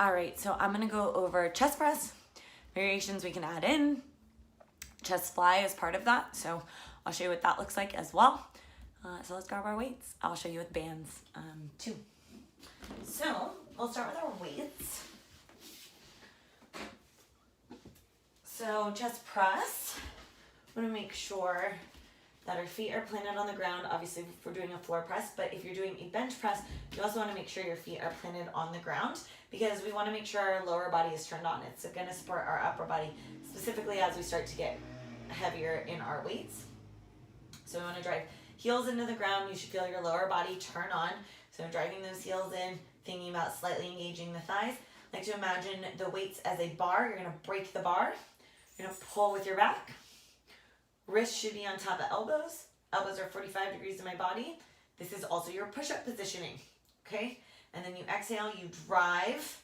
All right, so I'm gonna go over chest press, variations we can add in, chest fly is part of that, so I'll show you what that looks like as well. So let's grab our weights. I'll show you with bands too. So we'll start with our weights. So chest press, we want to make sure that our feet are planted on the ground, obviously if we're doing a floor press, but if you're doing a bench press, you also want to make sure your feet are planted on the ground because we want to make sure our lower body is turned on. It's going to support our upper body, specifically as we start to get heavier in our weights. So we want to drive heels into the ground. You should feel your lower body turn on. So driving those heels in, thinking about slightly engaging the thighs. I like to imagine the weights as a bar. You're going to break the bar. You're going to pull with your back. Wrists should be on top of elbows. Elbows are 45 degrees to my body. This is also your push-up positioning, okay? And then you exhale, you drive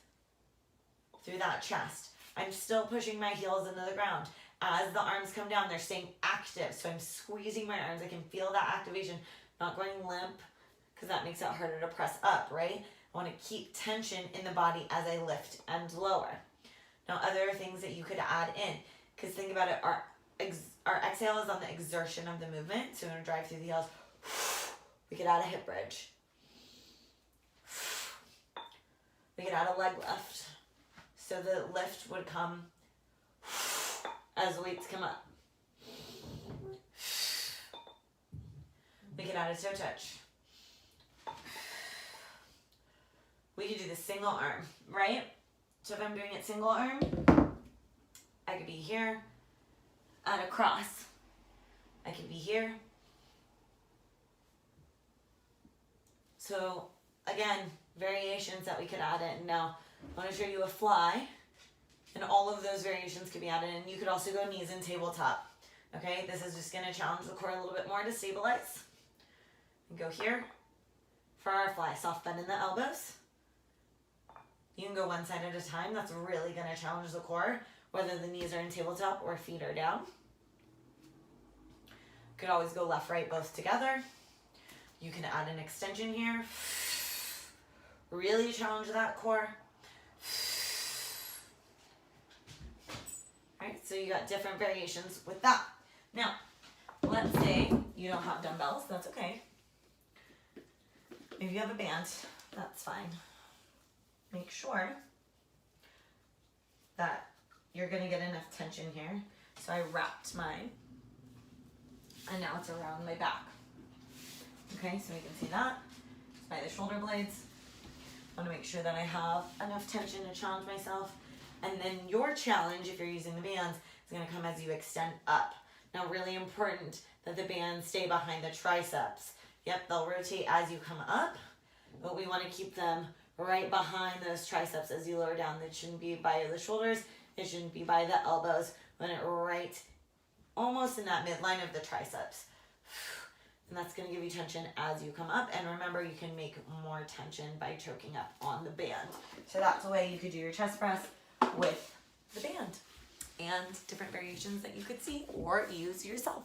through that chest. I'm still pushing my heels into the ground. As the arms come down, they're staying active. So I'm squeezing my arms. I can feel that activation, not going limp, because that makes it harder to press up, right? I want to keep tension in the body as I lift and lower. Now, other things that you could add in, because think about it, our exhale is on the exertion of the movement. So we're going to drive through the heels. We could add a hip bridge. We could add a leg lift. So the lift would come as weights come up. We could add a toe touch. We could do the single arm, right? So if I'm doing it single arm, I could be here at a cross. I could be here. So again, variations that we could add in. Now, I want to show you a fly, and all of those variations could be added in. You could also go knees and tabletop. Okay, this is just going to challenge the core a little bit more to stabilize. And go here for our fly. Soft bend in the elbows. You can go one side at a time. That's really going to challenge the core, whether the knees are in tabletop or feet are down. Could always go left, right, both together. You can add an extension here. Really challenge that core. All right, so you got different variations with that. Now, let's say you don't have dumbbells. That's okay. If you have a band, that's fine. Make sure that you're going to get enough tension here. So I wrapped mine, and now it's around my back. Okay, so you can see that. It's by the shoulder blades. I want to make sure that I have enough tension to challenge myself. And then your challenge, if you're using the bands, is going to come as you extend up. Now, really important that the bands stay behind the triceps. Yep, they'll rotate as you come up, but we want to keep them right behind those triceps as you lower down. It shouldn't be by the shoulders. It shouldn't be by the elbows. We want it right almost in that midline of the triceps. And that's going to give you tension as you come up. And remember, you can make more tension by choking up on the band. So that's the way you could do your chest press with the band and different variations that you could see or use yourself.